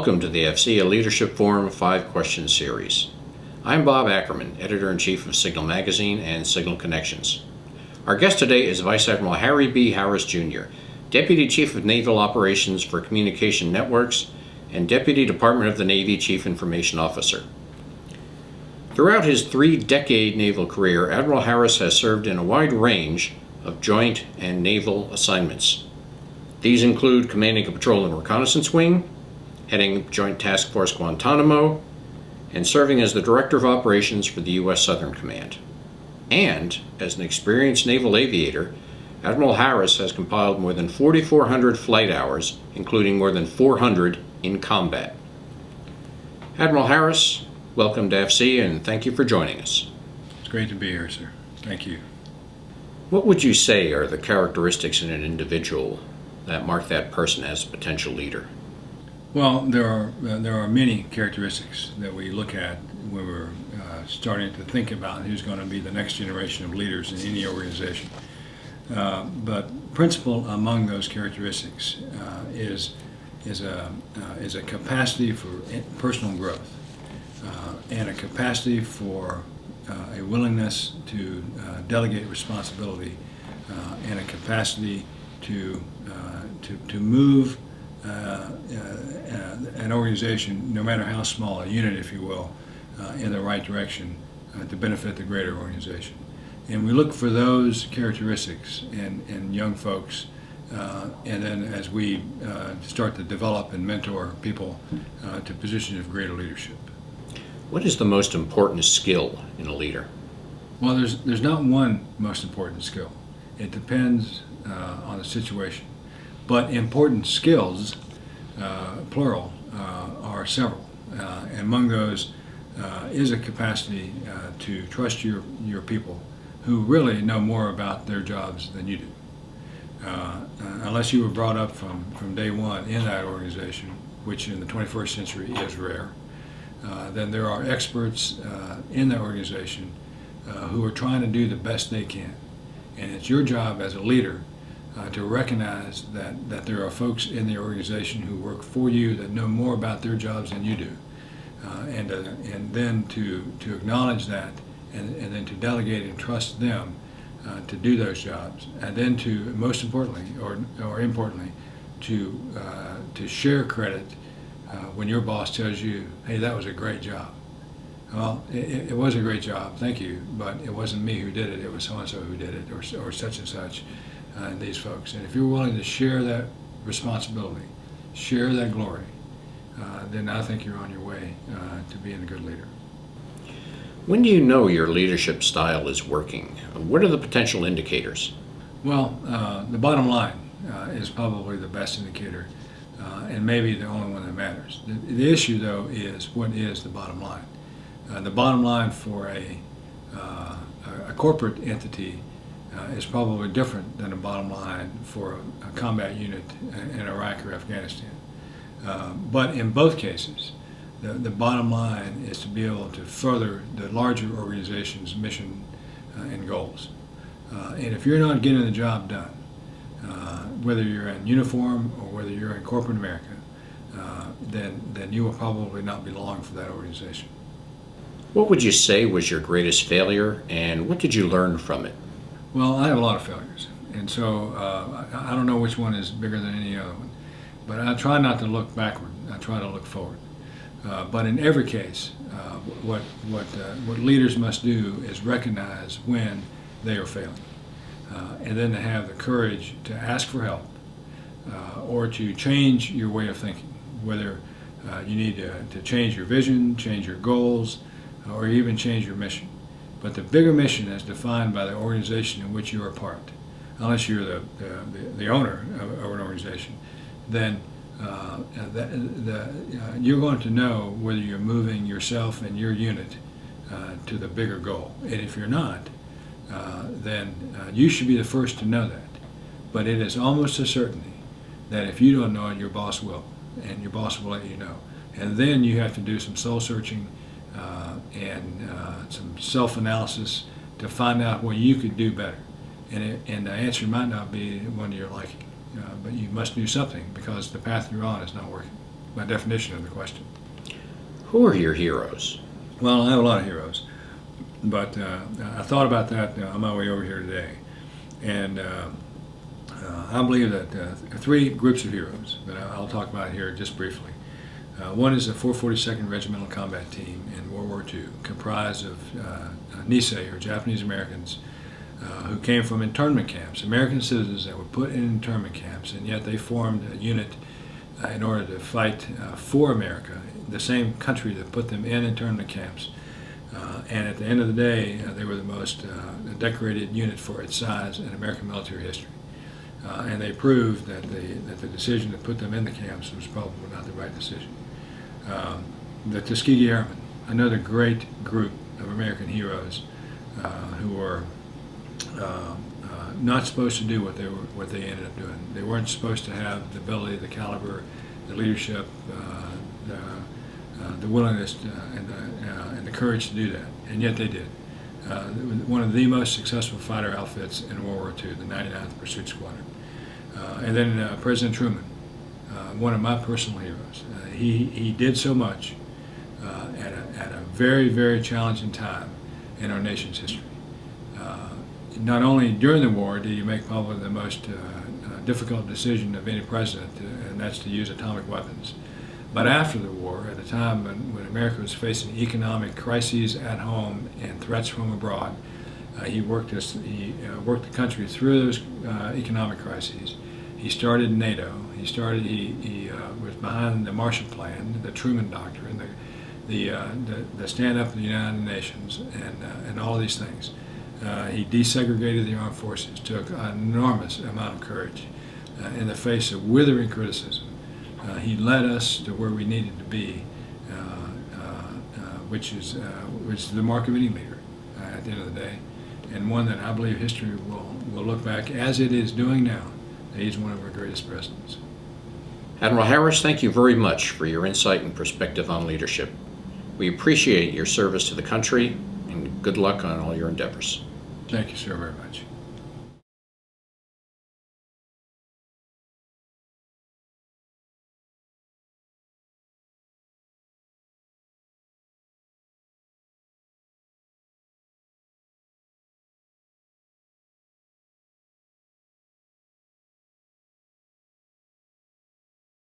Welcome to the AFCEA Leadership Forum 5-Question Series. I'm Bob Ackerman, Editor-in-Chief of Signal Magazine and Signal Connections. Our guest today is Vice Admiral Harry B. Harris, Jr., Deputy Chief of Naval Operations for Communication Networks and Deputy Department of the Navy Chief Information Officer. Throughout his 3-decade naval career, Admiral Harris has served in a wide range of joint and naval assignments. These include commanding a patrol and reconnaissance wing, heading Joint Task Force Guantanamo, and serving as the Director of Operations for the U.S. Southern Command. And, as an experienced naval aviator, Admiral Harris has compiled more than 4,400 flight hours, including more than 400 in combat. Admiral Harris, welcome to AFCEA and thank you for joining us. It's great to be here, sir. Thank you. What would you say are the characteristics in an individual that mark that person as a potential leader? Well, there are many characteristics that we look at when we're starting to think about who's going to be the next generation of leaders in any organization. But principal among those characteristics is a capacity for personal growth and a capacity for a willingness to delegate responsibility and a capacity to move an organization, no matter how small, a unit if you will, in the right direction to benefit the greater organization. And we look for those characteristics in young folks, and then as we start to develop and mentor people to positions of greater leadership. What is the most important skill in a leader? Well, there's not one most important skill. It depends on the situation. But important skills, plural, are several. And among those is a capacity to trust your people who really know more about their jobs than you do. Unless you were brought up from day one in that organization, which in the 21st century is rare, then there are experts in that organization who are trying to do the best they can. And it's your job as a leader to recognize that there are folks in the organization who work for you that know more about their jobs than you do, and then to acknowledge that, and then to delegate and trust them to do those jobs, and then to, most importantly, or importantly, to share credit when your boss tells you, "Hey, that was a great job." Well, it was a great job, thank you, but it wasn't me who did it, it was so-and-so who did it, or such and such, and these folks. And if you're willing to share that responsibility, share that glory, then I think you're on your way to being a good leader. When do you know your leadership style is working? What are the potential indicators? Well, the bottom line is probably the best indicator, and maybe the only one that matters. The issue, though, is what is the bottom line? The bottom line for a corporate entity is probably different than a bottom line for a combat unit in Iraq or Afghanistan. But in both cases, the bottom line is to be able to further the larger organization's mission and goals. And if you're not getting the job done, whether you're in uniform or whether you're in corporate America, then you will probably not belong for that organization. What would you say was your greatest failure, and what did you learn from it? Well, I have a lot of failures, and so I don't know which one is bigger than any other one. But I try not to look backward. I try to look forward. But in every case, what leaders must do is recognize when they are failing, and then to have the courage to ask for help or to change your way of thinking. Whether you need to change your vision, change your goals, or even change your mission. But the bigger mission is defined by the organization in which you are part. Unless you're the owner of an organization, then you're going to know whether you're moving yourself and your unit to the bigger goal. And if you're not, then you should be the first to know that. But it is almost a certainty that if you don't know it, your boss will, and your boss will let you know. And then you have to do some soul searching and some self-analysis to find out what you could do better. And the answer might not be one to your liking, but you must do something because the path you're on is not working. by definition of the question. Who are your heroes? Well, I have a lot of heroes, but I thought about that on my way over here today, and I believe that there are three groups of heroes that I'll talk about here just briefly. One is the 442nd Regimental Combat Team in World War II, comprised of Nisei, or Japanese Americans, who came from internment camps, American citizens that were put in internment camps, and yet they formed a unit in order to fight for America, the same country that put them in internment camps. And at the end of the day, they were the most decorated unit for its size in American military history. And they proved that the decision to put them in the camps was probably not the right decision. The Tuskegee Airmen, another great group of American heroes who were not supposed to do what they ended up doing. They weren't supposed to have the ability, the caliber, the leadership, the willingness and the courage to do that, and yet they did. One of the most successful fighter outfits in World War II, the 99th Pursuit Squadron. And then President Truman, one of my personal heroes. He did so much at a very, very challenging time in our nation's history. Not only during the war did he make probably the most difficult decision of any president, and that's to use atomic weapons, but after the war, at a time when America was facing economic crises at home and threats from abroad, he worked the country through those economic crises. He started NATO. He was behind the Marshall Plan, the Truman Doctrine, the stand up of the United Nations, and all these things. He desegregated the armed forces, took an enormous amount of courage in the face of withering criticism. He led us to where we needed to be, which is the mark of any leader at the end of the day, and one that I believe history will look back, as it is doing now, that he's one of our greatest presidents. Admiral Harris, thank you very much for your insight and perspective on leadership. We appreciate your service to the country, and good luck on all your endeavors. Thank you, sir, very much.